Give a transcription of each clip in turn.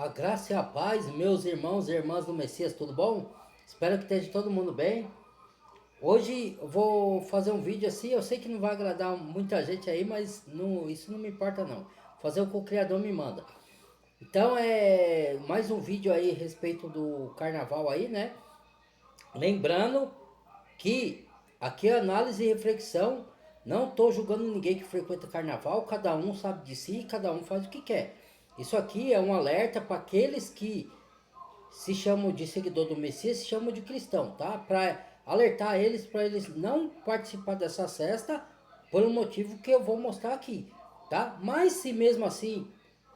A graça e a paz, meus irmãos e irmãs do Messias, tudo bom? Espero que esteja todo mundo bem. Hoje eu vou fazer um vídeo assim, eu sei que não vai agradar muita gente aí, mas isso não me importa não. Fazer o que o Criador me manda. Então é mais um vídeo aí a respeito do carnaval aí, né? Lembrando que aqui é análise e reflexão, não estou julgando ninguém que frequenta carnaval, cada um sabe de si, cada um faz o que quer. Isso aqui é um alerta para aqueles que se chamam de seguidor do Messias, se chamam de cristão, tá? Para alertar eles, para eles não participar dessa festa, por um motivo que eu vou mostrar aqui, tá? Mas se mesmo assim,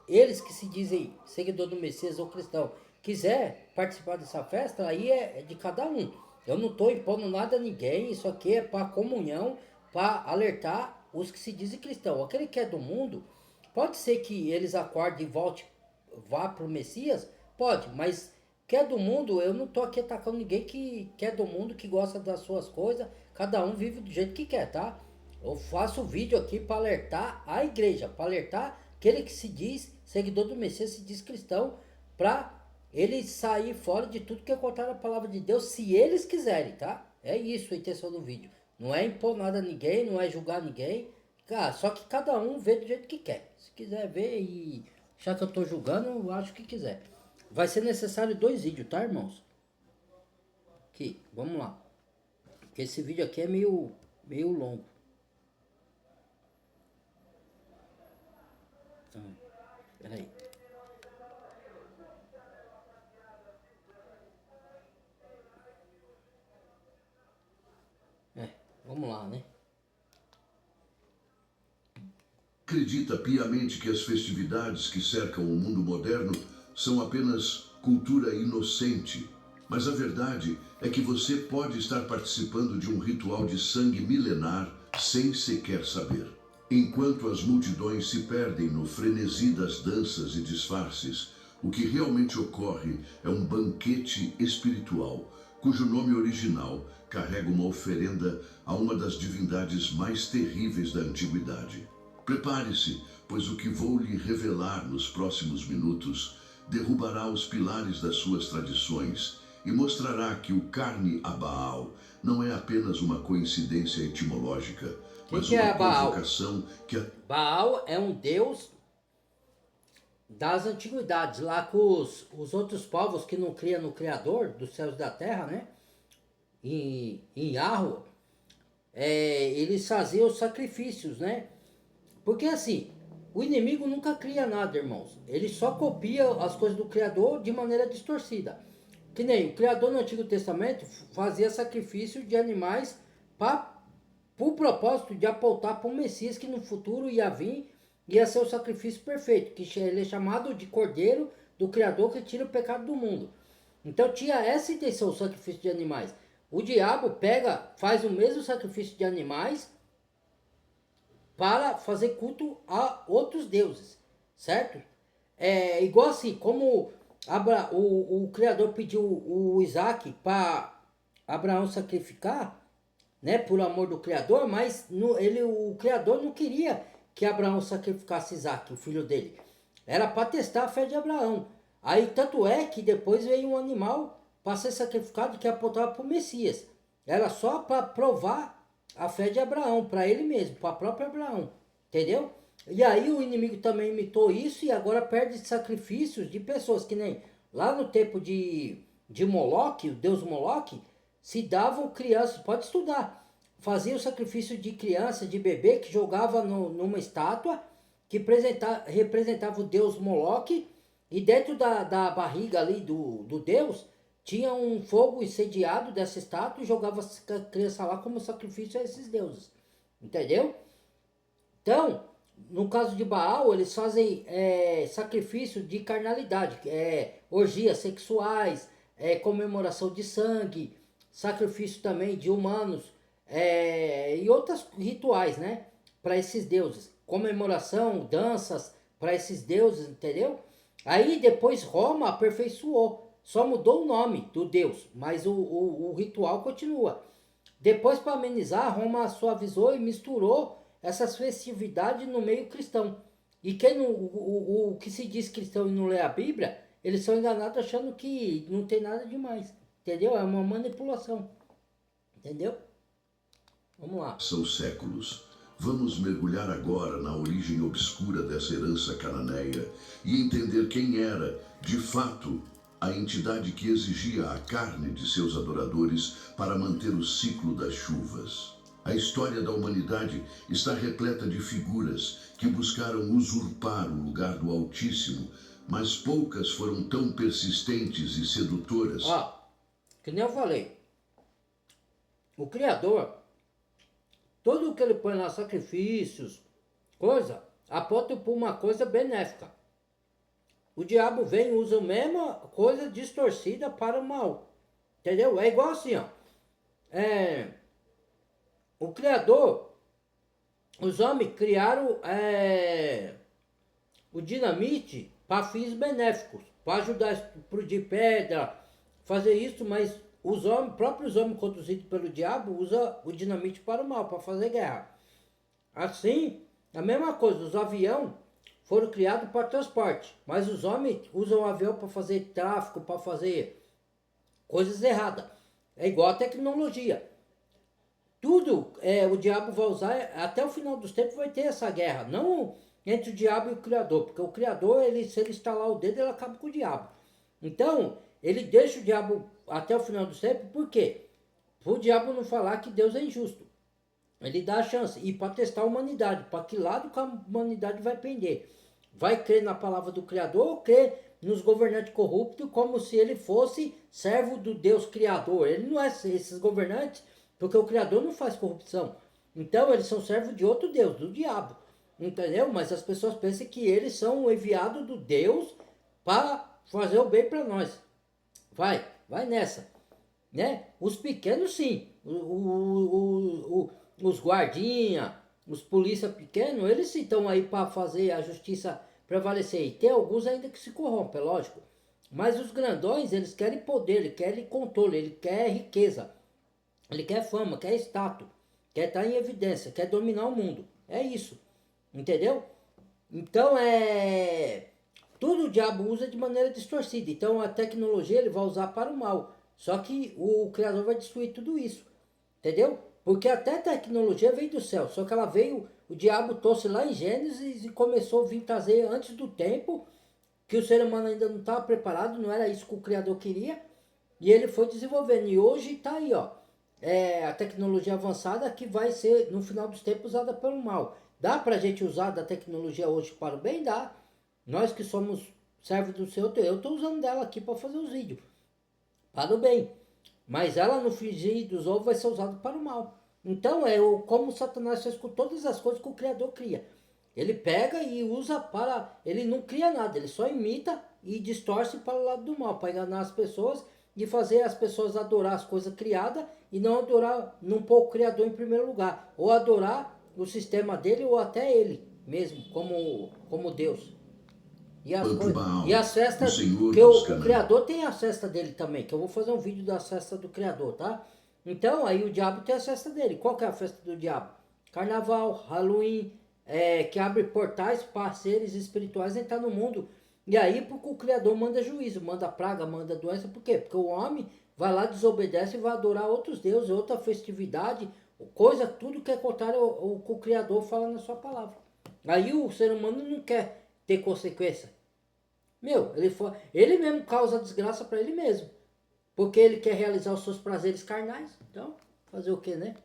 eles que se dizem seguidor do Messias ou cristão, quiser participar dessa festa, aí é de cada um. Eu não estou impondo nada a ninguém, isso aqui é para comunhão, para alertar os que se dizem cristão. Aquele que é do mundo, pode ser que eles acordem e volte, vá para o Messias, pode, mas que é do mundo, eu não tô aqui atacando ninguém que é do mundo, que gosta das suas coisas. Cada um vive do jeito que quer, tá? Eu faço vídeo aqui para alertar a igreja, para alertar aquele que se diz seguidor do Messias, se diz cristão, para ele sair fora de tudo que é contar a palavra de Deus, se eles quiserem, tá? É isso a intenção do vídeo. Não é impor nada a ninguém, não é julgar ninguém. Cara, só que cada um vê do jeito que quer. Se quiser ver e achar que eu tô julgando, eu acho que quiser. Vai ser necessário 2 vídeos, tá, irmãos? Aqui, vamos lá. Porque esse vídeo aqui é meio longo. Então, peraí. É, vamos lá, né? Acredita piamente que as festividades que cercam o mundo moderno são apenas cultura inocente. Mas a verdade é que você pode estar participando de um ritual de sangue milenar sem sequer saber. Enquanto as multidões se perdem no frenesi das danças e disfarces, o que realmente ocorre é um banquete espiritual, cujo nome original carrega uma oferenda a uma das divindades mais terríveis da antiguidade. Prepare-se, pois o que vou lhe revelar nos próximos minutos derrubará os pilares das suas tradições e mostrará que o carne a Baal não é apenas uma coincidência etimológica, mas Que uma é Baal? provocação que a... Baal é um deus das antiguidades, lá com os outros povos que não criam no Criador dos céus e da terra, né? Em Yahweh, eles faziam os sacrifícios, né? Porque assim, o inimigo nunca cria nada, irmãos. Ele só copia as coisas do Criador de maneira distorcida. Que nem o Criador no Antigo Testamento fazia sacrifício de animais para o propósito de apontar para o Messias que no futuro ia vir, ia ser o sacrifício perfeito, que ele é chamado de Cordeiro do Criador que tira o pecado do mundo. Então tinha essa intenção, o sacrifício de animais. O diabo pega, faz o mesmo sacrifício de animais para fazer culto a outros deuses, certo? É igual assim, como o Criador pediu o Isaac para Abraão sacrificar, né, por amor do Criador, mas o Criador não queria que Abraão sacrificasse Isaac, o filho dele. Era para testar a fé de Abraão. Aí tanto é que depois veio um animal para ser sacrificado que apontava para o Messias. Era só para provar a fé de Abraão, para ele mesmo, para o próprio Abraão. Entendeu? E aí o inimigo também imitou isso e agora perde sacrifícios de pessoas, que nem lá no tempo de Moloque, o deus Moloque, se davam crianças, pode estudar, fazia o sacrifício de criança, de bebê, que jogava numa estátua, que representava o deus Moloque, e dentro da barriga ali do deus, tinha um fogo incendiado dessa estátua e jogava a criança lá como sacrifício a esses deuses. Entendeu? Então, no caso de Baal, eles fazem sacrifício de carnalidade, orgias sexuais, comemoração de sangue, sacrifício também de humanos e outros rituais, né? Para esses deuses. Comemoração, danças para esses deuses, entendeu? Aí depois Roma aperfeiçoou, só mudou o nome do deus, mas o ritual continua. Depois, para amenizar, Roma suavizou e misturou essas festividades no meio cristão. E quem não, o que se diz cristão e não lê a Bíblia, eles são enganados achando que não tem nada demais. Entendeu? É uma manipulação. Entendeu? Vamos lá. São séculos. Vamos mergulhar agora na origem obscura dessa herança cananeia e entender quem era, de fato, a entidade que exigia a carne de seus adoradores para manter o ciclo das chuvas. A história da humanidade está repleta de figuras que buscaram usurpar o lugar do Altíssimo, mas poucas foram tão persistentes e sedutoras. Que nem eu falei, o Criador, tudo o que ele põe lá, sacrifícios, coisa, aponta para uma coisa benéfica. O diabo vem e usa a mesma coisa distorcida para o mal. Entendeu? É igual assim, ó. O Criador, os homens criaram o dinamite para fins benéficos, para ajudar a explodir pedra, fazer isso, mas os próprios homens conduzidos pelo diabo usam o dinamite para o mal, para fazer guerra. Assim, a mesma coisa, os aviões foram criados para transporte, mas os homens usam o avião para fazer tráfico, para fazer coisas erradas. É igual a tecnologia. Tudo o diabo vai usar, até o final dos tempos vai ter essa guerra, não entre o diabo e o Criador, porque o Criador, se ele estalar o dedo, ele acaba com o diabo. Então, ele deixa o diabo até o final dos tempos, por quê? Para o diabo não falar que Deus é injusto. Ele dá a chance, e para testar a humanidade, para que lado que a humanidade vai pender. Vai crer na palavra do Criador ou crer nos governantes corruptos como se ele fosse servo do Deus Criador. Ele não é esses governantes, porque o Criador não faz corrupção. Então eles são servos de outro Deus, do diabo. Entendeu? Mas as pessoas pensam que eles são o enviado do Deus para fazer o bem para nós. Vai nessa. Né? Os pequenos sim. Os guardinha, os polícia pequenos, eles estão aí para fazer a justiça prevalecer. E tem alguns ainda que se corrompem, é lógico. Mas os grandões, eles querem poder, eles querem controle, eles querem riqueza. Ele quer fama, quer status, quer estar em evidência, quer dominar o mundo. É isso. Entendeu? Então tudo o diabo usa de maneira distorcida. Então a tecnologia ele vai usar para o mal. Só que o Criador vai destruir tudo isso. Entendeu? Porque até a tecnologia veio do céu. Só que ela veio, o diabo trouxe lá em Gênesis e começou a vir trazer antes do tempo, que o ser humano ainda não estava preparado, não era isso que o Criador queria. E ele foi desenvolvendo. E hoje está aí, ó. A tecnologia avançada que vai ser, no final dos tempos, usada pelo mal. Dá pra gente usar da tecnologia hoje para o bem? Dá. Nós que somos servos do Senhor, eu estou usando dela aqui para fazer os vídeos. Para o bem. Mas ela no frigir dos ovos vai ser usada para o mal. Então como Satanás fez com todas as coisas que o Criador cria. Ele pega e usa para... Ele não cria nada, ele só imita e distorce para o lado do mal. Para enganar as pessoas e fazer as pessoas adorar as coisas criadas e não adorar, não pôr o Criador em primeiro lugar. Ou adorar o sistema dele ou até ele mesmo, como Deus. E as festas, que o Criador tem a festa dele também, que eu vou fazer um vídeo da festa do Criador, tá? Então, aí o diabo tem a festa dele. Qual que é a festa do diabo? Carnaval, Halloween, que abre portais para seres espirituais entrar no mundo. E aí, porque o Criador manda juízo, manda praga, manda doença. Por quê? Porque o homem vai lá, desobedece e vai adorar outros deuses, outra festividade, coisa, tudo que é contrário ao que o Criador fala na sua palavra. Aí o ser humano não quer ter consequência. Ele mesmo causa desgraça para ele mesmo. Porque ele quer realizar os seus prazeres carnais. Então, fazer o que, né?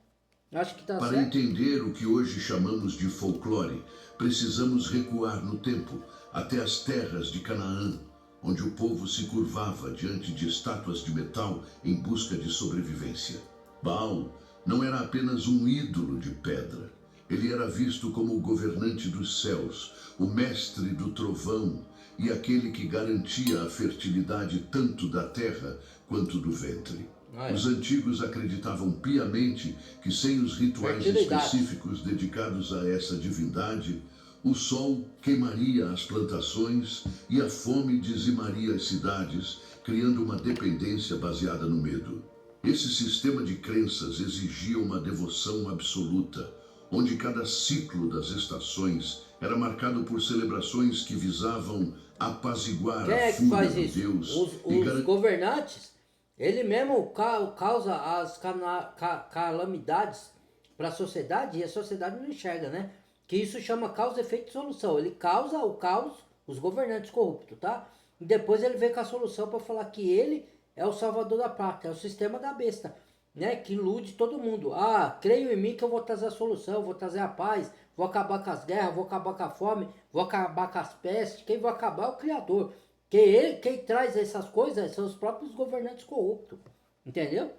Acho que tá certo. Para entender o que hoje chamamos de folclore, precisamos recuar no tempo, até as terras de Canaã, onde o povo se curvava diante de estátuas de metal em busca de sobrevivência. Baal não era apenas um ídolo de pedra. Ele era visto como o governante dos céus, o mestre do trovão e aquele que garantia a fertilidade tanto da terra quanto do ventre. Os antigos acreditavam piamente que sem os rituais específicos dedicados a essa divindade, o sol queimaria as plantações e a fome dizimaria as cidades, criando uma dependência baseada no medo. Esse sistema de crenças exigia uma devoção absoluta, onde cada ciclo das estações era marcado por celebrações que visavam apaziguar Quem a é que fúria faz do isso? Deus Os governantes, ele mesmo causa as calamidades para a sociedade e a sociedade não enxerga, né? Que isso chama causa, efeito e solução. Ele causa o caos, os governantes corruptos, tá? E depois ele vem com a solução para falar que ele é o salvador da pátria, é o sistema da besta, né? Que ilude todo mundo. Ah, creio em mim que eu vou trazer a solução, vou trazer a paz, vou acabar com as guerras, vou acabar com a fome, vou acabar com as pestes. Quem vai acabar é o Criador. Quem traz essas coisas são os próprios governantes corruptos. Entendeu?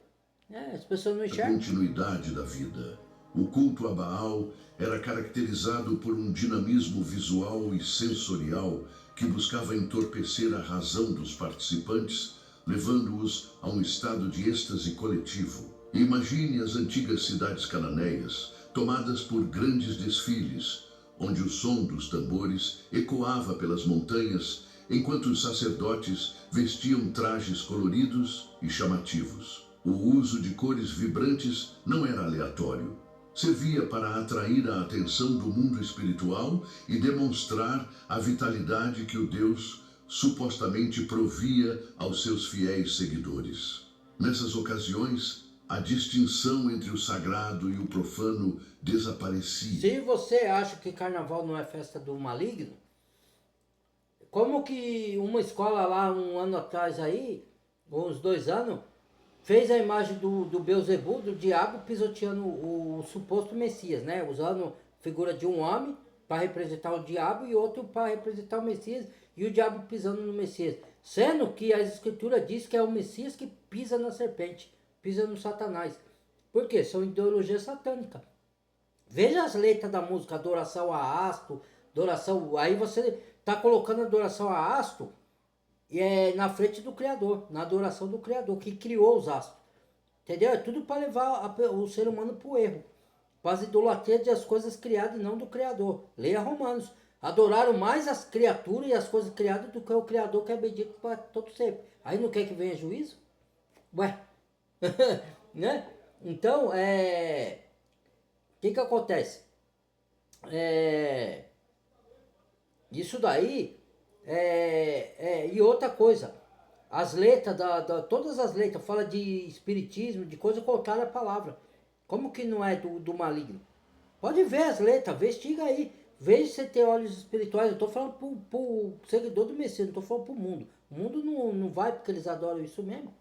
As pessoas não a enxergam. continuidade da vida. O culto a Baal era caracterizado por um dinamismo visual e sensorial que buscava entorpecer a razão dos participantes, levando-os a um estado de êxtase coletivo. Imagine as antigas cidades cananeias, tomadas por grandes desfiles, onde o som dos tambores ecoava pelas montanhas, enquanto os sacerdotes vestiam trajes coloridos e chamativos. O uso de cores vibrantes não era aleatório. Servia para atrair a atenção do mundo espiritual e demonstrar a vitalidade que o Deus supostamente provia aos seus fiéis seguidores. Nessas ocasiões, a distinção entre o sagrado e o profano desaparecia. Se você acha que carnaval não é festa do maligno, como que uma escola lá um ano atrás aí, ou uns 2 anos, fez a imagem do Beelzebub, do diabo, pisoteando o suposto Messias, né? Usando figura de um homem para representar o diabo e outro para representar o Messias, e o diabo pisando no Messias. Sendo que as escrituras diz que é o Messias que pisa na serpente, pisa no Satanás. Por quê? São ideologias satânicas. Veja as letras da música, adoração a Asto, adoração... Aí você está colocando adoração a Asto e é na frente do Criador, na adoração do Criador, que criou os astros. Entendeu? É tudo para levar o ser humano para o erro. Para as idolatrias das coisas criadas e não do Criador. Leia Romanos. Adoraram mais as criaturas e as coisas criadas do que o Criador, que é bendito para todo sempre. Aí não quer que venha juízo? Ué. Né? Então, o que acontece? Isso daí e outra coisa, as letras, todas as letras, fala de espiritismo, de coisa contrária à palavra. Como que não é do maligno? Pode ver as letras, investiga aí. Veja se você tem olhos espirituais. Eu estou falando pro seguidor do Messias, não estou falando pro mundo. O mundo não vai porque eles adoram isso mesmo.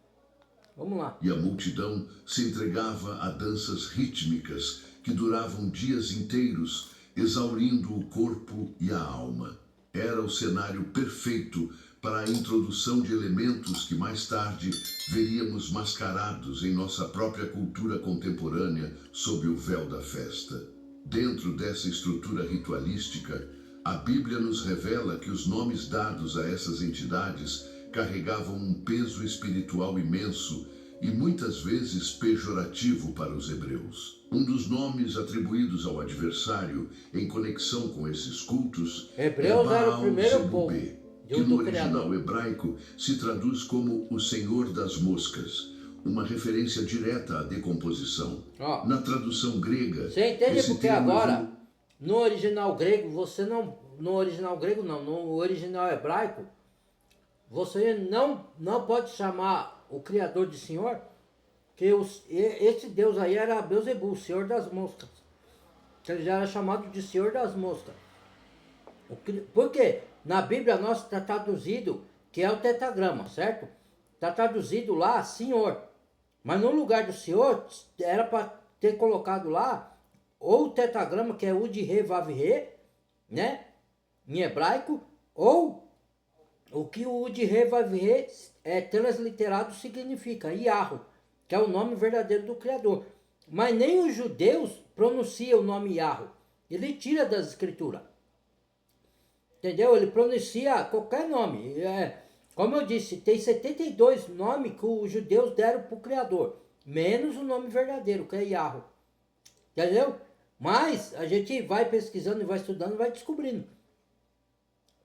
Vamos lá. E a multidão se entregava a danças rítmicas que duravam dias inteiros, exaurindo o corpo e a alma. Era o cenário perfeito para a introdução de elementos que mais tarde veríamos mascarados em nossa própria cultura contemporânea sob o véu da festa. Dentro dessa estrutura ritualística, a Bíblia nos revela que os nomes dados a essas entidades carregavam um peso espiritual imenso e muitas vezes pejorativo para os hebreus. Um dos nomes atribuídos ao adversário em conexão com esses cultos Hebreus é era o primeiro povo Baal-Zebubê, que no original hebraico se traduz como o Senhor das Moscas, uma referência direta à decomposição. Na tradução grega... Você entende porque agora, no original grego, no original hebraico, você não pode chamar o Criador de Senhor, que esse Deus aí era Beelzebub, o Senhor das Moscas. Ele já era chamado de Senhor das Moscas. Por quê? Na Bíblia nossa está traduzido, que é o tetragrama, certo? Está traduzido lá, Senhor. Mas no lugar do Senhor, era para ter colocado lá, ou o tetragrama, que é Ud-Re, Vav-Re, né? Em hebraico, ou o que o Ud-Re, Vav-Re transliterado significa Yahweh, que é o nome verdadeiro do Criador. Mas nem os judeus pronunciam o nome Yahweh. Ele tira das escrituras. Entendeu? Ele pronuncia qualquer nome. Como eu disse, tem 72 nomes que os judeus deram para o Criador. Menos o nome verdadeiro, que é Yahweh. Entendeu? Mas a gente vai pesquisando e vai estudando e vai descobrindo.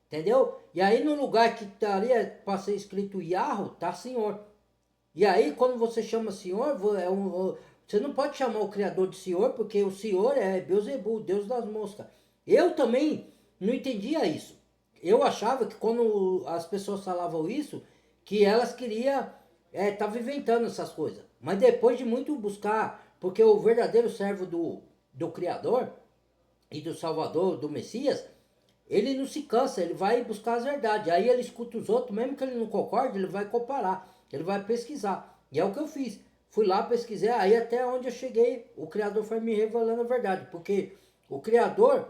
Entendeu? E aí no lugar que estaria para ser escrito Yahweh, está Senhor. E aí quando você chama Senhor, você não pode chamar o Criador de Senhor, porque o Senhor é Beelzebub, Deus das Moscas. Eu também não entendia isso. eu achava que quando as pessoas falavam isso, que elas queriam tá viventando essas coisas. Mas depois de muito buscar, porque o verdadeiro servo do Criador e do Salvador, do Messias, ele não se cansa, ele vai buscar as verdades. Aí ele escuta os outros, mesmo que ele não concorde, ele vai comparar, ele vai pesquisar. E é o que eu fiz. Fui lá, pesquisei, aí até onde eu cheguei, o Criador foi me revelando a verdade. Porque o Criador,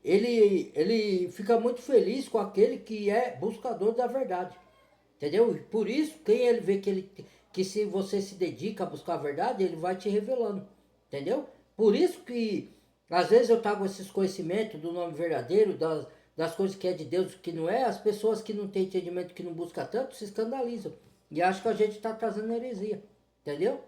ele fica muito feliz com aquele que é buscador da verdade. Entendeu? E por isso, quem ele vê que se você se dedica a buscar a verdade, ele vai te revelando. Entendeu? Por isso que às vezes eu trago esses conhecimentos do nome verdadeiro, das coisas que é de Deus e que não é, as pessoas que não têm entendimento, que não buscam tanto, se escandalizam. E acham que a gente está trazendo heresia. Entendeu?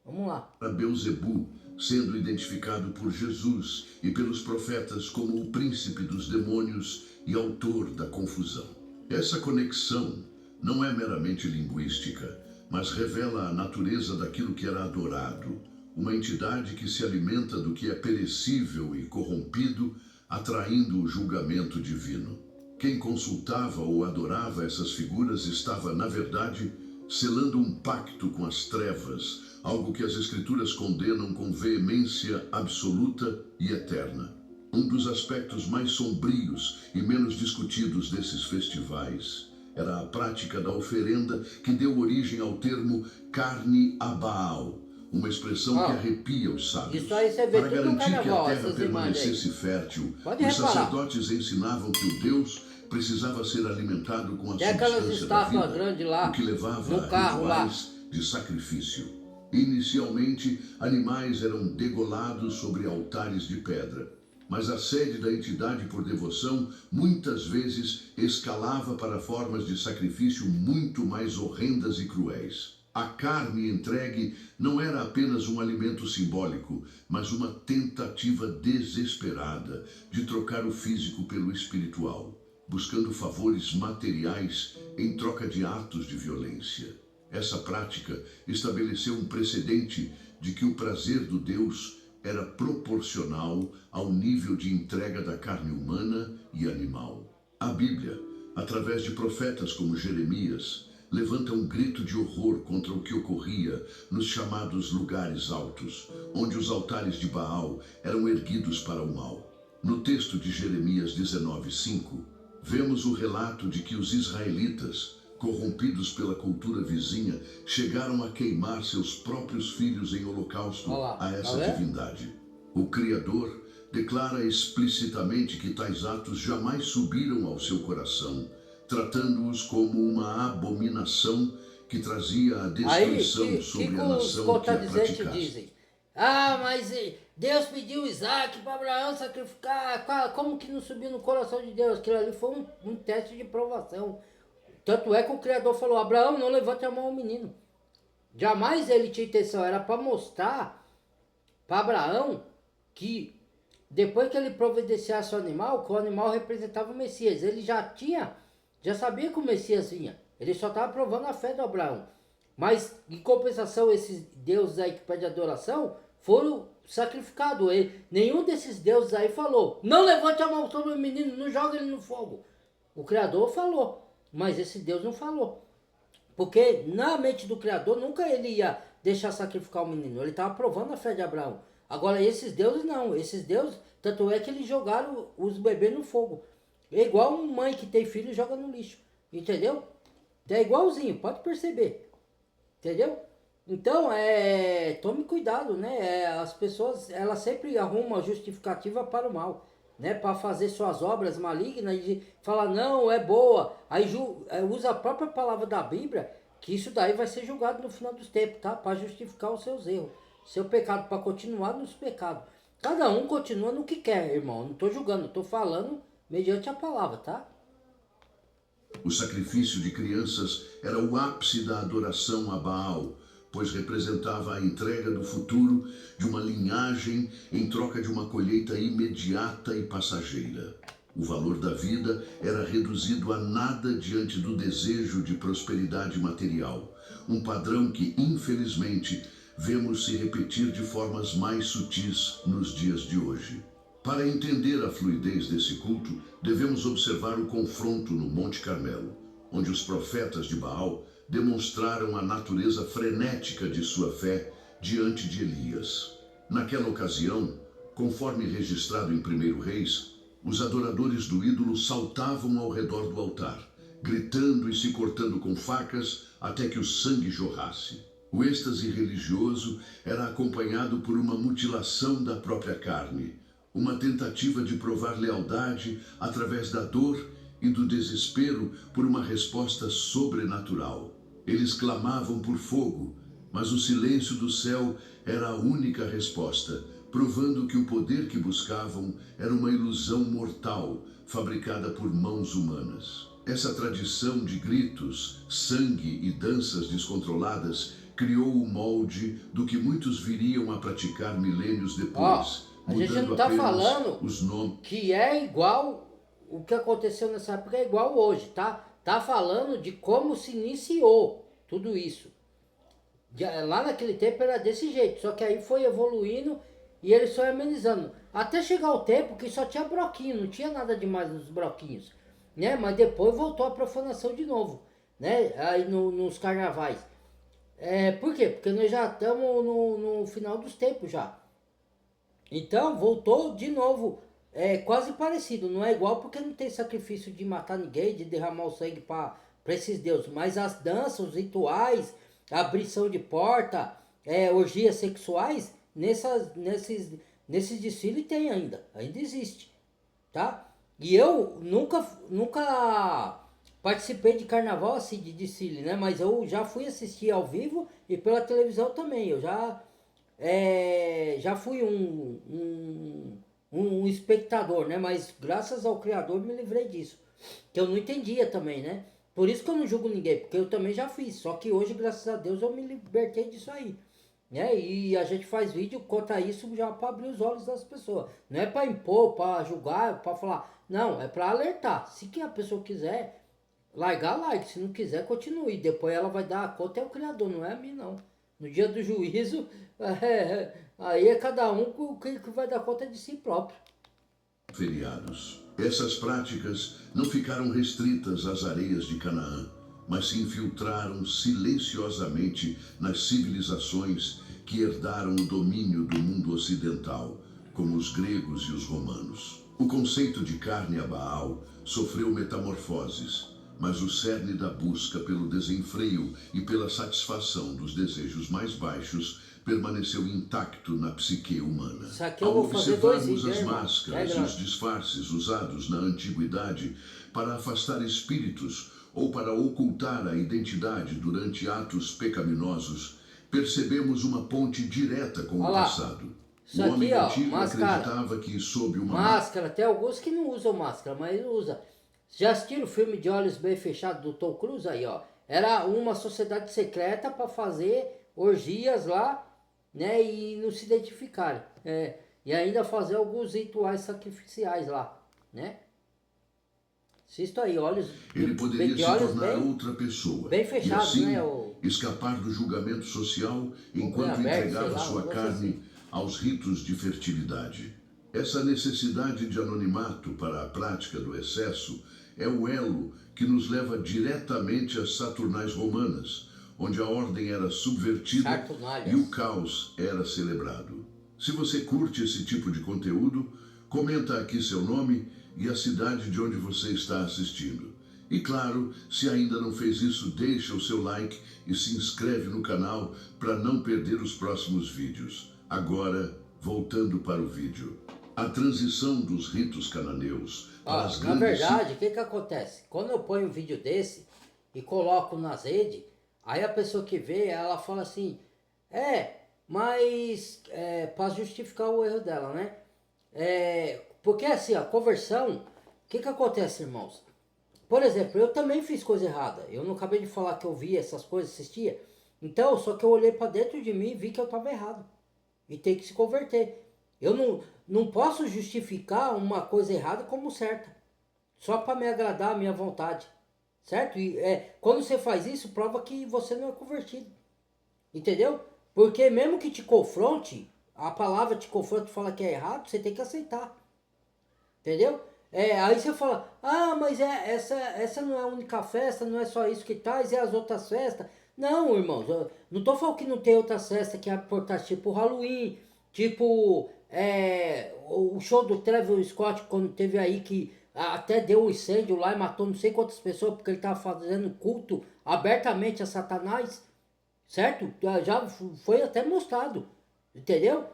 Vamos lá. Beuzebu, sendo identificado por Jesus e pelos profetas como o príncipe dos demônios e autor da confusão. Essa conexão não é meramente linguística, mas revela a natureza daquilo que era adorado, uma entidade que se alimenta do que é perecível e corrompido, atraindo o julgamento divino. Quem consultava ou adorava essas figuras estava, na verdade, selando um pacto com as trevas, algo que as Escrituras condenam com veemência absoluta e eterna. Um dos aspectos mais sombrios e menos discutidos desses festivais era a prática da oferenda que deu origem ao termo carne a Baal, uma expressão que arrepia os sábios. Isso aí você vê para tudo no garantir carnaval, que a terra essas imagens permanecesse fértil, Pode os reparar. sacerdotes ensinavam que o Deus precisava ser alimentado com a Tem aquelas substância da estátuas vida, grandes lá, o que levava no a carro lá. rituais de sacrifício. Inicialmente, animais eram degolados sobre altares de pedra, mas a sede da entidade por devoção muitas vezes escalava para formas de sacrifício muito mais horrendas e cruéis. A carne entregue não era apenas um alimento simbólico, mas uma tentativa desesperada de trocar o físico pelo espiritual, buscando favores materiais em troca de atos de violência. Essa prática estabeleceu um precedente de que o prazer do Deus era proporcional ao nível de entrega da carne humana e animal. A Bíblia, através de profetas como Jeremias, levanta um grito de horror contra o que ocorria nos chamados lugares altos, onde os altares de Baal eram erguidos para o mal. No texto de Jeremias 19:5, vemos o relato de que os israelitas, corrompidos pela cultura vizinha, chegaram a queimar seus próprios filhos em holocausto a essa divindade. O Criador declara explicitamente que tais atos jamais subiram ao seu coração, tratando-os como uma abominação que trazia a destruição sobre a nação que a praticasse. Dizem, mas Deus pediu Isaac para Abraão sacrificar, como que não subiu no coração de Deus? Aquilo ali foi um teste de provação. Tanto é que o Criador falou, Abraão, não levante a mão ao menino. Jamais ele tinha intenção, era para mostrar para Abraão que depois que ele providenciasse o animal, que o animal representava o Messias. Ele já sabia que o Messias vinha. Ele só estava provando a fé do Abraão. Mas, em compensação, esses deuses aí que pedem adoração foram sacrificados. Nenhum desses deuses aí falou, não levante a mão sobre o menino, não joga ele no fogo. O Criador falou, mas esse Deus não falou. Porque na mente do Criador nunca ele ia deixar sacrificar o menino. Ele estava provando a fé de Abraão. Agora esses deuses não. Esses deuses, tanto é que eles jogaram os bebês no fogo. É igual uma mãe que tem filho e joga no lixo. Entendeu? É igualzinho, pode perceber. Entendeu? Então, tome cuidado, né? As pessoas, elas sempre arrumam justificativa para o mal, né? Para fazer suas obras malignas e falar, não, é boa. Aí usa a própria palavra da Bíblia, que isso daí vai ser julgado no final dos tempos, tá? Para justificar os seus erros. Seu pecado, para continuar nos pecados. Cada um continua no que quer, irmão. Não estou julgando, estou falando mediante a palavra, tá? O sacrifício de crianças era o ápice da adoração a Baal, pois representava a entrega do futuro de uma linhagem em troca de uma colheita imediata e passageira. O valor da vida era reduzido a nada diante do desejo de prosperidade material, um padrão que, infelizmente, vemos se repetir de formas mais sutis nos dias de hoje. Para entender a fluidez desse culto, devemos observar o confronto no Monte Carmelo, onde os profetas de Baal demonstraram a natureza frenética de sua fé diante de Elias. Naquela ocasião, conforme registrado em 1 Reis, os adoradores do ídolo saltavam ao redor do altar, gritando e se cortando com facas até que o sangue jorrasse. O êxtase religioso era acompanhado por uma mutilação da própria carne, uma tentativa de provar lealdade através da dor e do desespero por uma resposta sobrenatural. Eles clamavam por fogo, mas o silêncio do céu era a única resposta, provando que o poder que buscavam era uma ilusão mortal, fabricada por mãos humanas. Essa tradição de gritos, sangue e danças descontroladas criou o molde do que muitos viriam a praticar milênios depois. A gente não está falando que é igual, o que aconteceu nessa época é igual hoje, tá? Tá falando de como se iniciou tudo isso. Lá naquele tempo era desse jeito, só que aí foi evoluindo e eles foi amenizando. Até chegar o tempo que só tinha broquinho, não tinha nada demais nos broquinhos, né? Mas depois voltou a profanação de novo, né? Aí nos carnavais. Por quê? Porque nós já estamos no final dos tempos já. Então voltou de novo, quase parecido, não é igual porque não tem sacrifício de matar ninguém, de derramar o sangue para esses deuses, mas as danças, os rituais, a abrição de porta, orgias sexuais, nesses desfiles tem ainda existe, tá? E eu nunca participei de carnaval assim, de desfile, né? Mas eu já fui assistir ao vivo e pela televisão também, eu já fui um espectador, né? Mas graças ao Criador me livrei disso. Que eu não entendia também, né? Por isso que eu não julgo ninguém, porque eu também já fiz. Só que hoje, graças a Deus, eu me libertei disso aí. Né? E a gente faz vídeo contra isso já para abrir os olhos das pessoas. Não é para impor, para julgar, para falar. Não, é para alertar. Se que a pessoa quiser largar, largue. Se não quiser, continue. Depois ela vai dar a conta ao Criador, não é a mim, não. No dia do juízo, aí é cada um que vai dar conta de si próprio. Feriados. Essas práticas não ficaram restritas às areias de Canaã, mas se infiltraram silenciosamente nas civilizações que herdaram o domínio do mundo ocidental, como os gregos e os romanos. O conceito de carne a Baal sofreu metamorfoses, mas o cerne da busca pelo desenfreio e pela satisfação dos desejos mais baixos permaneceu intacto na psique humana. Ao observarmos as máscaras e os disfarces usados na antiguidade para afastar espíritos ou para ocultar a identidade durante atos pecaminosos, percebemos uma ponte direta com o passado. Isso o homem aqui, antigo máscara, acreditava que sob uma máscara, tem alguns que não usam máscara, mas usa. Já assistiram o filme de Olhos Bem Fechados do Tom Cruise aí, ó? Era uma sociedade secreta para fazer orgias lá, né? E não se identificarem. E ainda fazer alguns rituais sacrificiais lá, né? Assisto aí, olhos. Ele poderia se tornar outra pessoa. Bem fechado, e assim, né? Escapar do julgamento social enquanto entregava sua carne aos ritos de fertilidade. Essa necessidade de anonimato para a prática do excesso é o elo que nos leva diretamente às Saturnais romanas, onde a ordem era subvertida e o caos era celebrado. Se você curte esse tipo de conteúdo, comenta aqui seu nome e a cidade de onde você está assistindo. E claro, se ainda não fez isso, deixa o seu like e se inscreve no canal para não perder os próximos vídeos. Agora, voltando para o vídeo. A transição dos ritos cananeus para as grandes... Na verdade, o que acontece? Quando eu ponho um vídeo desse e coloco nas redes, aí a pessoa que vê, ela fala assim, mas para justificar o erro dela, né? Porque assim, a conversão, o que acontece, irmãos? Por exemplo, eu também fiz coisa errada. Eu não acabei de falar que eu via essas coisas, assistia. Então, só que eu olhei para dentro de mim e vi que eu estava errado. E tem que se converter. Eu não posso justificar uma coisa errada como certa. Só para me agradar a minha vontade. Certo? E quando você faz isso, prova que você não é convertido. Entendeu? Porque mesmo que te confronte, a palavra te confronte e fala que é errado, você tem que aceitar. Entendeu? Aí você fala, mas essa não é a única festa, não é só isso que traz, e as outras festas. Não, irmãos, eu não tô falando que não tem outras festas que é importante, tipo Halloween, tipo o show do Travis Scott, quando teve aí que até deu um incêndio lá e matou não sei quantas pessoas, porque ele tava fazendo culto abertamente a Satanás, certo? Já foi até mostrado, entendeu?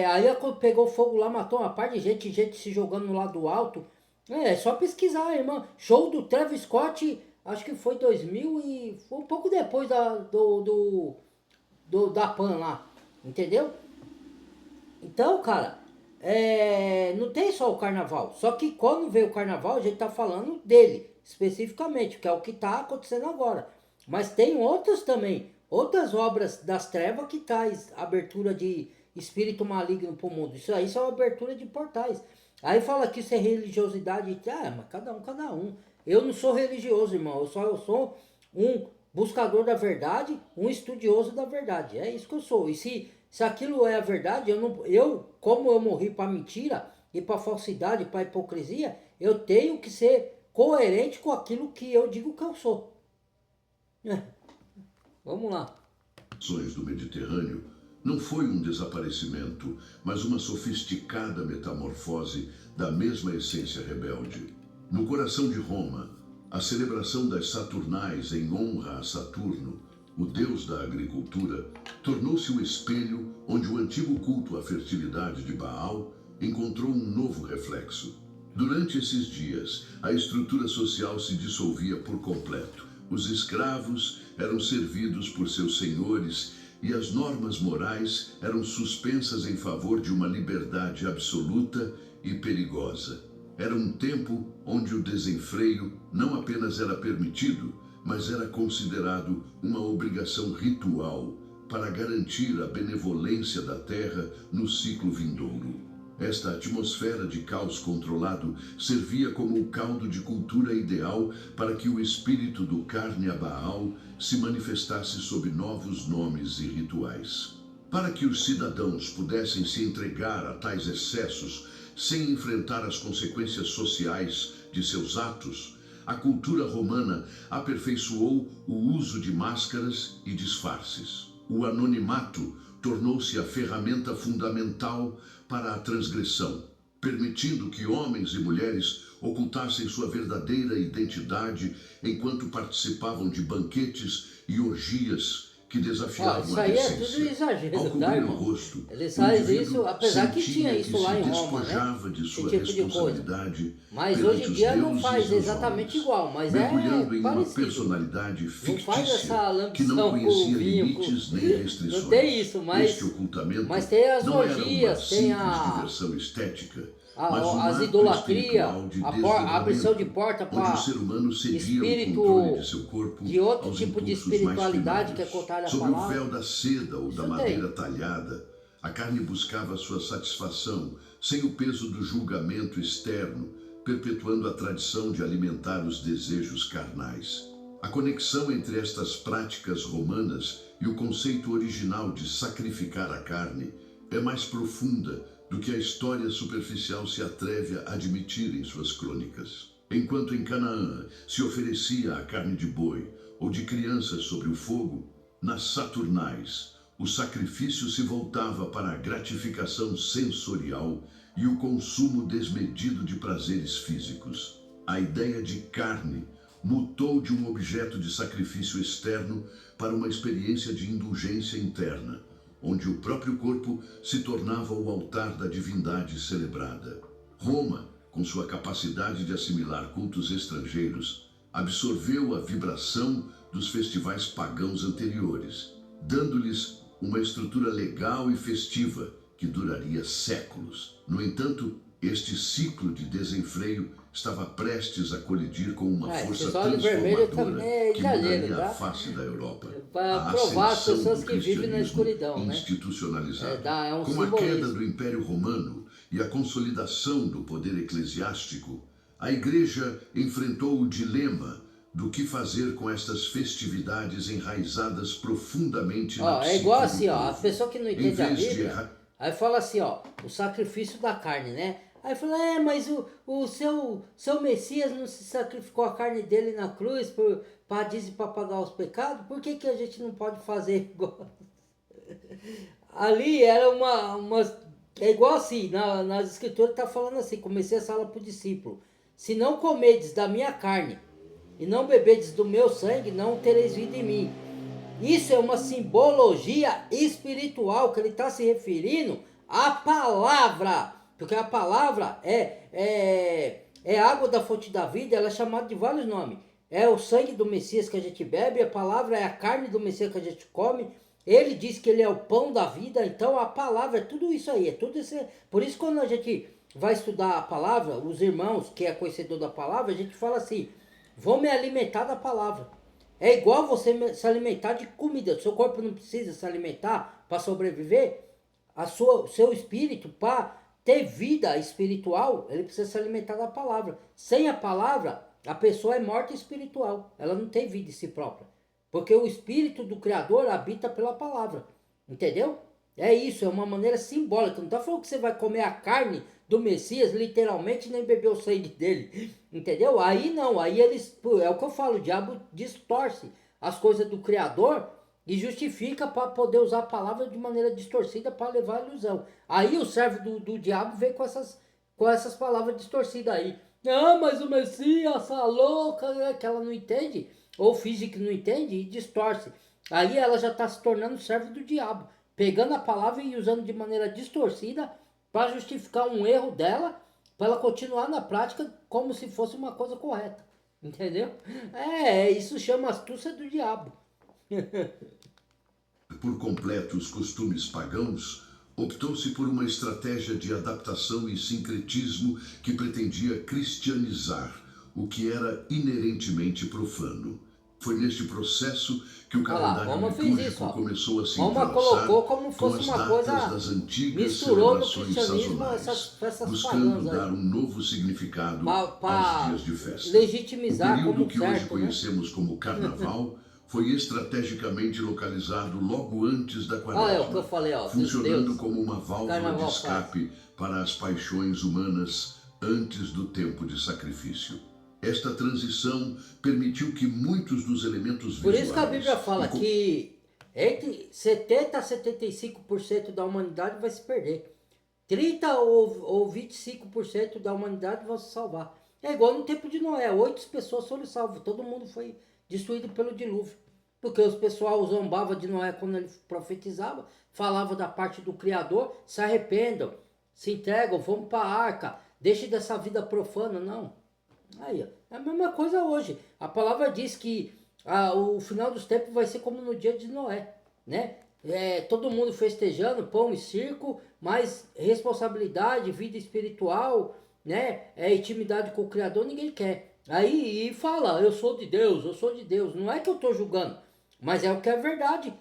Aí quando pegou fogo lá, matou uma par de gente se jogando no lado alto. É só pesquisar, irmão. Show do Travis Scott, acho que foi 2000 e foi um pouco depois da Pan lá, entendeu? Então, cara, não tem só o carnaval. Só que quando veio o carnaval, a gente tá falando dele, especificamente, que é o que tá acontecendo agora. Mas tem outras também, outras obras das trevas que traz abertura de espírito maligno pro mundo. Isso aí são abertura de portais. Aí fala que isso é religiosidade. Mas cada um, cada um. Eu não sou religioso, irmão. Eu sou um buscador da verdade, um estudioso da verdade. É isso que eu sou. E se aquilo é a verdade, como eu morri para mentira e para falsidade, para hipocrisia, eu tenho que ser coerente com aquilo que eu digo que eu sou. Vamos lá. Do Mediterrâneo não foi um desaparecimento, mas uma sofisticada metamorfose da mesma essência rebelde. No coração de Roma, a celebração das Saturnais em honra a Saturno, o deus da agricultura, tornou-se o espelho onde o antigo culto à fertilidade de Baal encontrou um novo reflexo. Durante esses dias, a estrutura social se dissolvia por completo. Os escravos eram servidos por seus senhores e as normas morais eram suspensas em favor de uma liberdade absoluta e perigosa. Era um tempo onde o desenfreio não apenas era permitido, mas era considerado uma obrigação ritual para garantir a benevolência da terra no ciclo vindouro. Esta atmosfera de caos controlado servia como o caldo de cultura ideal para que o espírito do carne a Baal se manifestasse sob novos nomes e rituais. Para que os cidadãos pudessem se entregar a tais excessos sem enfrentar as consequências sociais de seus atos, a cultura romana aperfeiçoou o uso de máscaras e disfarces. O anonimato tornou-se a ferramenta fundamental para a transgressão, permitindo que homens e mulheres ocultassem sua verdadeira identidade enquanto participavam de banquetes e orgias que desafiavam isso a aí decência. É tudo exagero, Ao cobrir o rosto, eles fazem isso, indivíduo apesar que sentia tinha isso lá em Roma, né? despojava de sua Esse tipo de coisa. responsabilidade Mas perante hoje em os dia não deuses faz e os exatamente homens, igual, mas mergulhando em uma parecido. personalidade Não faz fictícia essa que não lambição com conhecia vinho, limites nem restrições. Não tem isso, Este ocultamento mas tem as não era uma orgias, tem simples diversão estética, mas um as ato idolatrias, espiritual de a abrição de desdobramento, porta onde para o ser humano cedia o espírito controle de seu corpo de outro aos tipo de impulsos espiritualidade mais que é contrária à Sobre o palavra. véu da seda ou da Isso madeira talhada, a carne buscava sua satisfação sem o peso do julgamento externo, perpetuando a tradição de alimentar os desejos carnais. A conexão entre estas práticas romanas e o conceito original de sacrificar a carne é mais profunda do que a história superficial se atreve a admitir em suas crônicas. Enquanto em Canaã se oferecia a carne de boi ou de crianças sobre o fogo, nas Saturnais o sacrifício se voltava para a gratificação sensorial e o consumo desmedido de prazeres físicos. A ideia de carne mutou de um objeto de sacrifício externo para uma experiência de indulgência interna, onde o próprio corpo se tornava o altar da divindade celebrada. Roma, com sua capacidade de assimilar cultos estrangeiros, absorveu a vibração dos festivais pagãos anteriores, dando-lhes uma estrutura legal e festiva que duraria séculos. No entanto, este ciclo de desenfreio estava prestes a colidir com uma força transformadora que mudaria a face da Europa. Para provar as pessoas que vivem na escuridão, né? Institucionalizado. Com simbolismo. a queda do Império Romano e a consolidação do poder eclesiástico, a Igreja enfrentou o dilema do que fazer com estas festividades enraizadas profundamente na psique É igual do assim, povo. a pessoa que não entende a Bíblia, aí fala assim, o sacrifício da carne, né? Aí fala, mas o seu Messias não se sacrificou a carne dele na cruz para pagar os pecados? Por que a gente não pode fazer igual? Ali era é igual assim, nas escrituras está falando assim, comecei a falar para o discípulo, se não comedes da minha carne e não bebedes do meu sangue, não tereis vida em mim. Isso é uma simbologia espiritual que ele está se referindo à palavra, porque a palavra é água da fonte da vida, ela é chamada de vários nomes. É o sangue do Messias que a gente bebe, a palavra é a carne do Messias que a gente come. Ele diz que ele é o pão da vida, então a palavra é tudo isso aí, é tudo isso. Por isso quando a gente vai estudar a palavra, os irmãos que é conhecedor da palavra, a gente fala assim, vou me alimentar da palavra. É igual você se alimentar de comida. Seu corpo não precisa se alimentar para sobreviver. Seu espírito, para ter vida espiritual, ele precisa se alimentar da palavra. Sem a palavra, a pessoa é morta espiritual. Ela não tem vida em si própria. Porque o espírito do Criador habita pela palavra. Entendeu? É isso, é uma maneira simbólica. Não está falando que você vai comer a carne do Messias, literalmente, nem beber o sangue dele. Entendeu? Aí não, aí eles, é o que eu falo, o diabo distorce as coisas do Criador e justifica para poder usar a palavra de maneira distorcida para levar a ilusão. Aí o servo do diabo vem com essas palavras distorcidas aí. Ah, mas o Messias, a louca, que ela não entende, ou finge que não entende e distorce. Aí ela já está se tornando servo do diabo, pegando a palavra e usando de maneira distorcida para justificar um erro dela, para ela continuar na prática como se fosse uma coisa correta. Entendeu? Isso chama astúcia do diabo. Por completo os costumes pagãos, optou-se por uma estratégia de adaptação e sincretismo que pretendia cristianizar o que era inerentemente profano. Foi neste processo que o calendário litúrgico começou a se entrelaçar colocou como fosse com as uma coisa, datas das antigas misturou no celebrações cristianismo sazonais, essas buscando dar um novo significado aos dias de festa. Legitimizar O período como que certo, hoje conhecemos como Carnaval foi estrategicamente localizado logo antes da Quaresma, o que eu falei, funcionando como uma válvula Carnaval de escape para as paixões humanas antes do tempo de sacrifício. Esta transição permitiu que muitos dos elementos Por visuais... isso que a Bíblia fala que entre 70% a 75% da humanidade vai se perder. 30% ou 25% da humanidade vão se salvar. É igual no tempo de Noé, 8 pessoas foram salvas, todo mundo foi destruído pelo dilúvio. Porque os pessoal zombava de Noé quando ele profetizava, falava da parte do Criador, se arrependam, se entregam, vão para a arca, deixem dessa vida profana, não. Aí, é a mesma coisa hoje. A palavra diz que o final dos tempos vai ser como no dia de Noé, né? Todo mundo festejando, pão e circo, mas responsabilidade, vida espiritual, né? Intimidade com o Criador, ninguém quer. Aí e fala, eu sou de Deus, eu sou de Deus. Não é que eu estou julgando, mas é o que é verdade.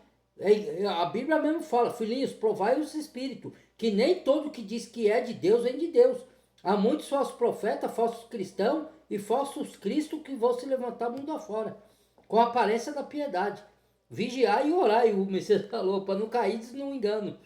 A Bíblia mesmo fala, filhinhos, provai os espíritos, que nem todo que diz que é de Deus vem de Deus. Há muitos falsos profetas, falsos cristãos e falsos cristos que vão se levantar mundo afora, com a aparência da piedade. Vigiar e orar, e o Messias falou, para não cair no engano.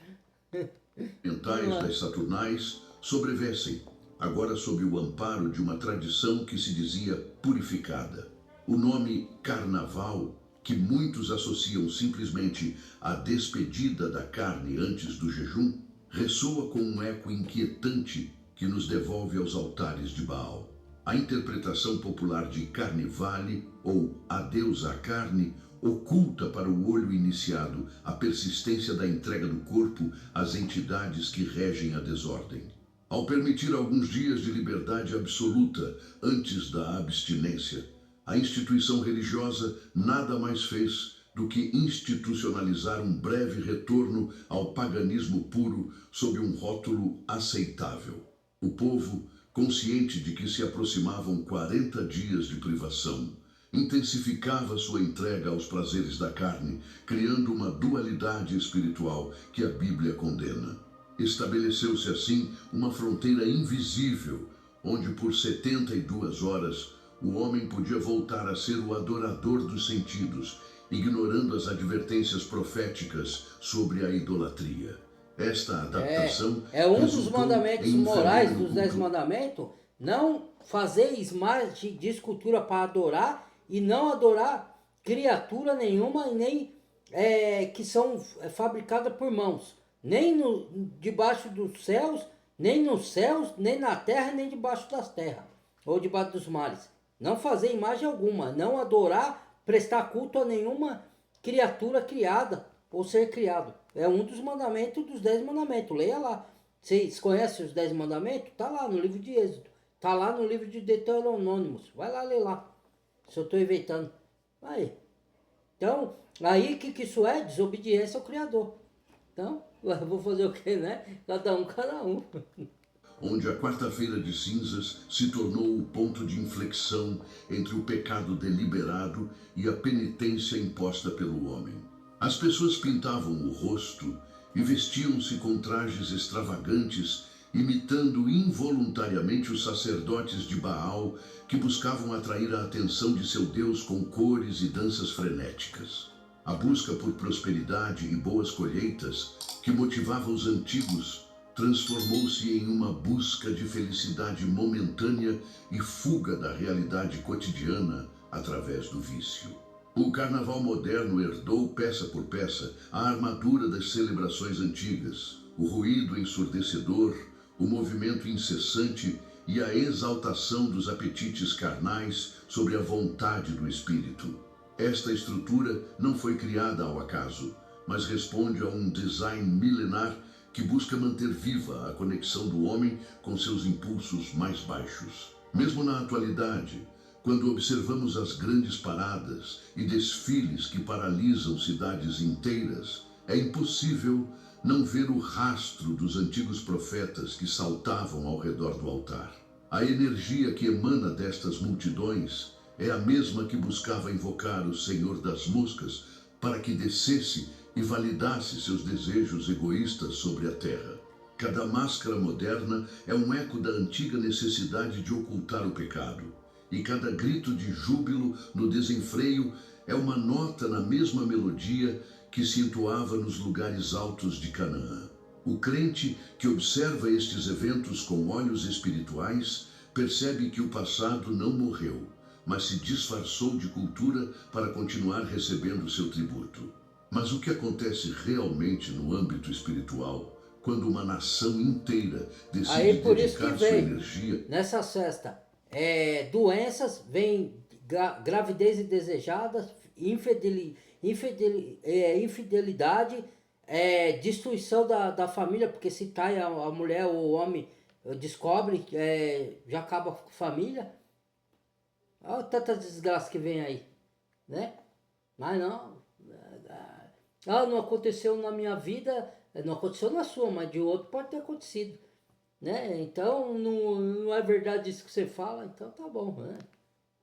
Mentais das Saturnais sobrevivem, agora sob o amparo de uma tradição que se dizia purificada. O nome Carnaval, que muitos associam simplesmente à despedida da carne antes do jejum, ressoa com um eco inquietante que nos devolve aos altares de Baal. A interpretação popular de Carnivale, ou Adeus à carne, oculta para o olho iniciado a persistência da entrega do corpo às entidades que regem a desordem. Ao permitir alguns dias de liberdade absoluta antes da abstinência, a instituição religiosa nada mais fez do que institucionalizar um breve retorno ao paganismo puro sob um rótulo aceitável. O povo, consciente de que se aproximavam 40 dias de privação, intensificava sua entrega aos prazeres da carne, criando uma dualidade espiritual que a Bíblia condena. Estabeleceu-se assim uma fronteira invisível, onde por 72 horas o homem podia voltar a ser o adorador dos sentidos, ignorando as advertências proféticas sobre a idolatria. Esta adaptação É um dos resultou mandamentos em um morais fenômeno dos 10 cultural. mandamentos, não fazer imagem de escultura para adorar e não adorar criatura nenhuma, nem que são fabricadas por mãos, nem debaixo dos céus, nem nos céus, nem na terra, nem debaixo das terras, ou debaixo dos mares. Não fazer imagem alguma, não adorar, prestar culto a nenhuma criatura criada ou ser criado. É um dos mandamentos dos 10 mandamentos. Leia lá. Vocês conhecem os 10 mandamentos? Tá lá no livro de Êxodo. Tá lá no livro de Deuteronômimos. Vai lá ler lá. Se eu estou inventando. Aí. Então, aí o que isso é? Desobediência ao Criador. Então, eu vou fazer o quê, né? Cada um. Onde a quarta-feira de cinzas se tornou o ponto de inflexão entre o pecado deliberado e a penitência imposta pelo homem. As pessoas pintavam o rosto e vestiam-se com trajes extravagantes, imitando involuntariamente os sacerdotes de Baal que buscavam atrair a atenção de seu Deus com cores e danças frenéticas. A busca por prosperidade e boas colheitas que motivava os antigos transformou-se em uma busca de felicidade momentânea e fuga da realidade cotidiana através do vício. O carnaval moderno herdou, peça por peça, a armadura das celebrações antigas, o ruído ensurdecedor, o movimento incessante e a exaltação dos apetites carnais sobre a vontade do espírito. Esta estrutura não foi criada ao acaso, mas responde a um design milenar que busca manter viva a conexão do homem com seus impulsos mais baixos. Mesmo na atualidade, quando observamos as grandes paradas e desfiles que paralisam cidades inteiras, é impossível não ver o rastro dos antigos profetas que saltavam ao redor do altar. A energia que emana destas multidões é a mesma que buscava invocar o Senhor das Moscas para que descesse e validasse seus desejos egoístas sobre a terra. Cada máscara moderna é um eco da antiga necessidade de ocultar o pecado. E cada grito de júbilo no desenfreio é uma nota na mesma melodia que se entoava nos lugares altos de Canaã. O crente que observa estes eventos com olhos espirituais percebe que o passado não morreu, mas se disfarçou de cultura para continuar recebendo seu tributo. Mas o que acontece realmente no âmbito espiritual, quando uma nação inteira decide dedicar sua energia... Nessa festa, doenças, vem gravidez indesejada, infidelidade, destruição da família, porque se tá a mulher ou o homem descobre, já acaba com a família. Olha tanta desgraça que vem aí, né? Mas não, não aconteceu na minha vida, não aconteceu na sua, mas de outro pode ter acontecido, né? Então não é verdade isso que você fala, então tá bom, né?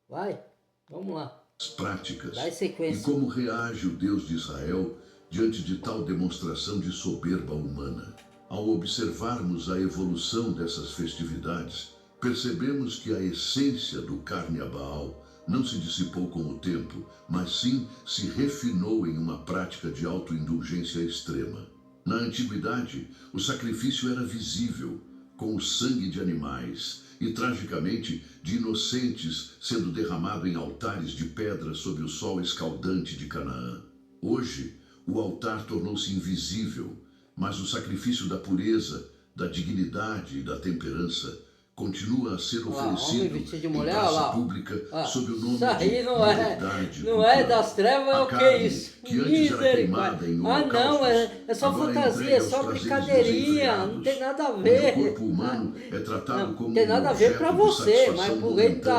Vai, vamos lá. Práticas. Dá sequência. E como reage o Deus de Israel diante de tal demonstração de soberba humana? Ao observarmos a evolução dessas festividades, percebemos que a essência do carne a Baal não se dissipou com o tempo, mas sim se refinou em uma prática de autoindulgência extrema. Na antiguidade, o sacrifício era visível, com o sangue de animais e, tragicamente, de inocentes sendo derramado em altares de pedra sob o sol escaldante de Canaã. Hoje, o altar tornou-se invisível, mas o sacrifício da pureza, da dignidade e da temperança continua a ser oferecido em praça pública sob o nome de liberdade. Não é das trevas, é o que é isso? Que antes era queimada em não, é só fantasia, é só brincadeirinha, não tem nada a ver. O corpo humano é tratado como não tem nada a ver para você, mas por dentro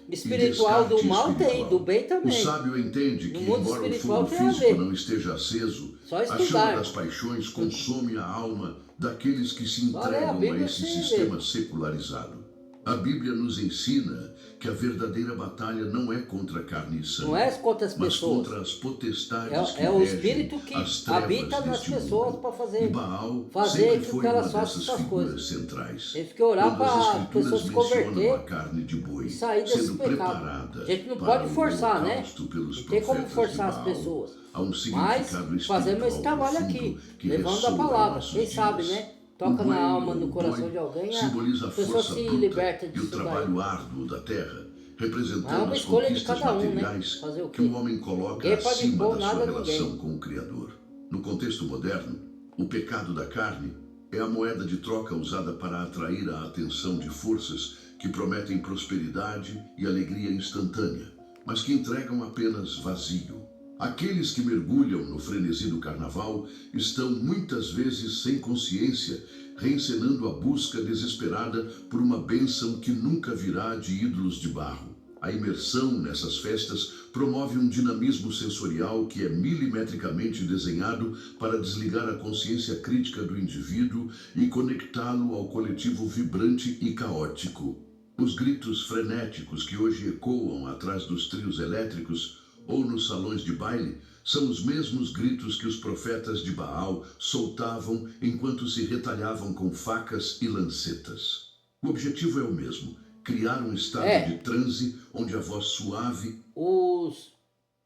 espiritual do mal tem, do bem também. O sábio entende que, embora o fogo físico não esteja aceso, a chama das paixões consome a alma daqueles que se entregam a esse sistema secularizado. A Bíblia nos ensina que a verdadeira batalha não é contra a carne e sangue, Não é contra as mas pessoas. contra as potestades que É o regem espírito que as habita trevas nas deste pessoas mundo. para E fazer Baal sempre aquilo que foi uma elas façam dessas essas figuras coisas. centrais. Eles têm que orar Quando as para a pessoa escrituras se mencionam a converter carne de e boi sair desses sendo pecados. A preparada gente não para pode o forçar, né? holocausto pelos Não tem como profetas de forçar as Baal, pessoas. há um Mas significado fazemos esse espiritual trabalho profundo aqui, que levando a ressoa em palavra. nossos Quem sabe, dias. né? O Toca na boi alma, no ou coração boi de alguém, a simboliza a pessoa força se bruta liberta e o disso daí. trabalho árduo da terra, Mas é representando uma as escolha de conquistas cada um, né? materiais Fazer o que o quê? homem coloca Ninguém pode acima impor da nada sua a relação ninguém. com o Criador. No contexto moderno, o pecado da carne é a moeda de troca usada para atrair a atenção de forças que prometem prosperidade e alegria instantânea, mas que entregam apenas vazio. Aqueles que mergulham no frenesi do carnaval estão muitas vezes sem consciência, reencenando a busca desesperada por uma bênção que nunca virá de ídolos de barro. A imersão nessas festas promove um dinamismo sensorial que é milimetricamente desenhado para desligar a consciência crítica do indivíduo e conectá-lo ao coletivo vibrante e caótico. Os gritos frenéticos que hoje ecoam atrás dos trios elétricos ou nos salões de baile são os mesmos gritos que os profetas de Baal soltavam enquanto se retalhavam com facas e lancetas. O objetivo é o mesmo: criar um estado de transe onde a voz suave...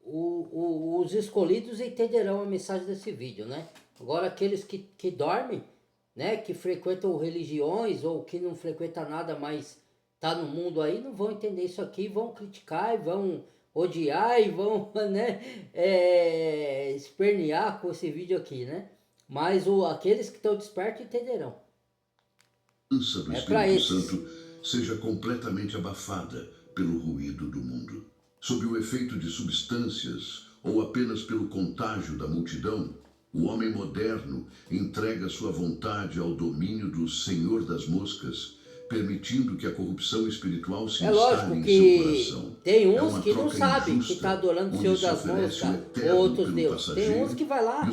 Os escolhidos entenderão a mensagem desse vídeo, né? Agora aqueles que dormem, né? Que frequentam religiões ou que não frequentam nada, mas tá no mundo aí, não vão entender isso aqui, vão criticar e vão odiar e vão, né? Espernear com esse vídeo aqui, né? Mas aqueles que estão despertos entenderão. A presença do Espírito Santo seja completamente abafada pelo ruído do mundo. Sob o efeito de substâncias ou apenas pelo contágio da multidão, o homem moderno entrega sua vontade ao domínio do Senhor das Moscas, permitindo que a corrupção espiritual se instale em seu coração. Tem uns que não sabem que está adorando o Senhor das Moscas ou outros deuses. Tem uns que vai lá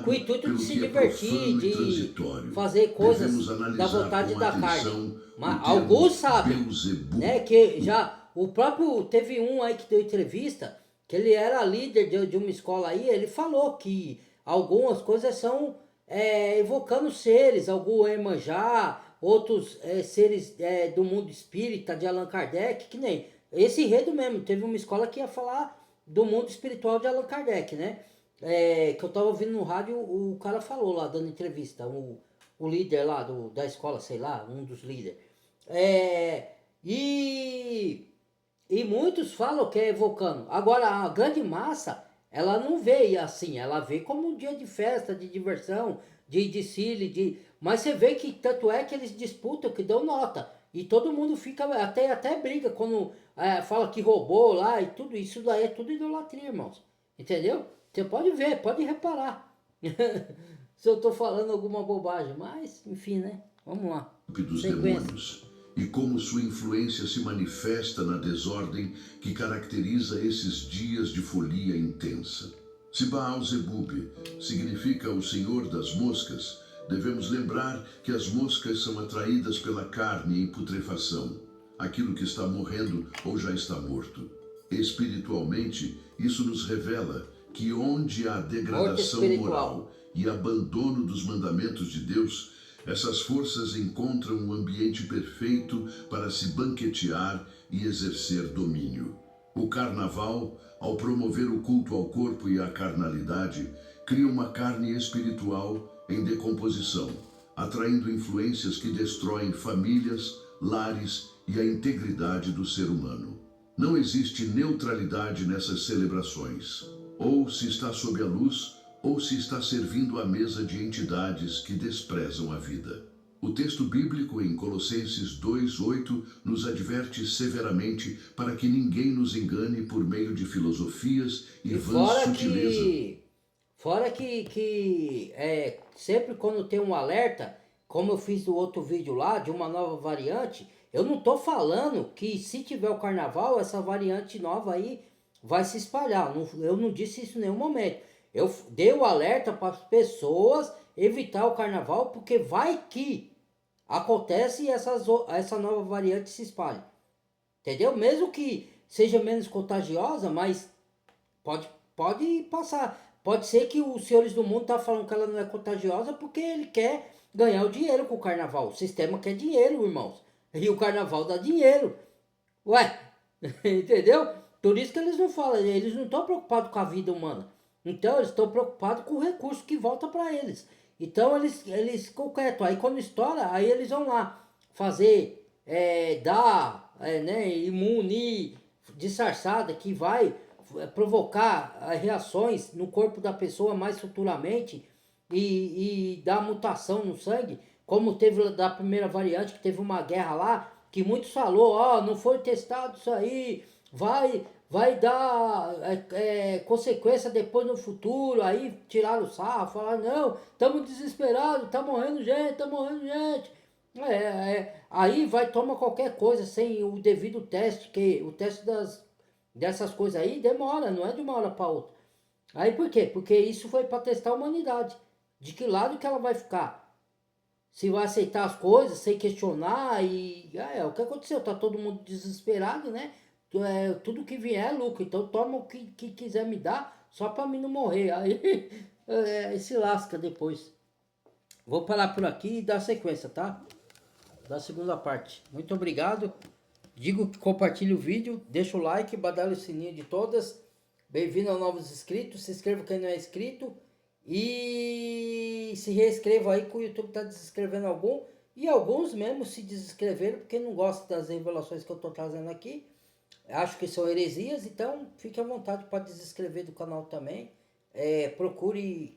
com o intuito de se divertir, de fazer coisas da vontade da carne. Mas alguns sabem, né, que já o próprio teve um aí que deu entrevista, que ele era líder de uma escola aí, ele falou que algumas coisas são evocando seres, algum Iemanjá, outros seres do mundo espírita, de Allan Kardec, que nem esse enredo mesmo. Teve uma escola que ia falar do mundo espiritual de Allan Kardec, né? Que eu tava ouvindo no rádio, o cara falou lá, dando entrevista, o líder lá da escola, sei lá, um dos líderes. E muitos falam que é evocando. Agora, a grande massa, ela não vê assim, ela vê como um dia de festa, de diversão, de desfile, mas você vê que tanto é que eles disputam, que dão nota. E todo mundo fica, até briga quando fala que roubou lá e tudo. Isso daí é tudo idolatria, irmãos. Entendeu? Você pode ver, pode reparar. Se eu tô falando alguma bobagem, mas enfim, né? Vamos lá. Dos demônios, e como sua influência se manifesta na desordem que caracteriza esses dias de folia intensa. Se Baal-Zebub significa o Senhor das Moscas, devemos lembrar que as moscas são atraídas pela carne em putrefação, aquilo que está morrendo ou já está morto. Espiritualmente, isso nos revela que onde há degradação moral e abandono dos mandamentos de Deus, essas forças encontram um ambiente perfeito para se banquetear e exercer domínio. O carnaval, ao promover o culto ao corpo e à carnalidade, cria uma carne espiritual em decomposição, atraindo influências que destroem famílias, lares e a integridade do ser humano. Não existe neutralidade nessas celebrações. Ou se está sob a luz, ou se está servindo à mesa de entidades que desprezam a vida. O texto bíblico em Colossenses 2:8 nos adverte severamente para que ninguém nos engane por meio de filosofias e vãs sutilezas. Fora que sempre quando tem um alerta, como eu fiz do outro vídeo lá, de uma nova variante, eu não tô falando que se tiver o carnaval, essa variante nova aí vai se espalhar. Eu não disse isso em nenhum momento. Eu dei o alerta para as pessoas evitar o carnaval, porque vai que acontece e essa nova variante se espalha. Entendeu? Mesmo que seja menos contagiosa, mas pode passar. Pode ser que os senhores do mundo tá falando que ela não é contagiosa porque ele quer ganhar o dinheiro com o carnaval. O sistema quer dinheiro, irmãos. E o carnaval dá dinheiro. Ué, entendeu? Por isso que eles não falam, eles não estão preocupados com a vida humana. Então eles estão preocupados com o recurso que volta para eles. Então eles ficam quietos. Aí quando estoura, aí eles vão lá fazer, dar, né, imune disfarçada que vai provocar reações no corpo da pessoa mais futuramente e dar mutação no sangue, como teve da primeira variante, que teve uma guerra lá, que muitos falou, ó, não foi testado isso aí, vai dar consequência depois no futuro, aí tiraram o sarro, falaram, não, estamos desesperados, tá morrendo gente, tá morrendo gente. Aí vai, toma qualquer coisa sem o devido teste, que o teste dessas coisas aí demora, não é de uma hora para outra. Aí por quê? Porque isso foi para testar a humanidade. De que lado que ela vai ficar? Se vai aceitar as coisas sem questionar e... o que aconteceu? Tá todo mundo desesperado, né? Tudo que vier é lucro. Então toma o que quiser me dar, só para mim não morrer. Aí se lasca depois. Vou parar por aqui e dar sequência, tá? Da segunda parte. Muito obrigado. Digo que compartilhe o vídeo, deixa o like, badale o sininho de todas. Bem-vindo aos novos inscritos. Se inscreva quem não é inscrito. E se reescreva aí que o YouTube está desinscrevendo algum. E alguns mesmo se desinscreveram porque não gostam das revelações que eu estou trazendo aqui. Acho que são heresias, então fique à vontade para desinscrever do canal também. Procure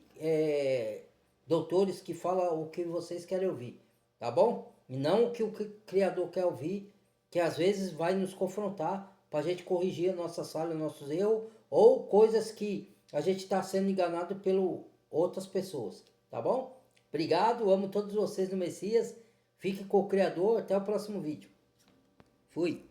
doutores que falam o que vocês querem ouvir, tá bom? E não o que o criador quer ouvir, que às vezes vai nos confrontar para a gente corrigir a nossa falha, nossos erros, ou coisas que a gente está sendo enganado por outras pessoas, tá bom? Obrigado, amo todos vocês no Messias. Fique com o Criador, até o próximo vídeo. Fui.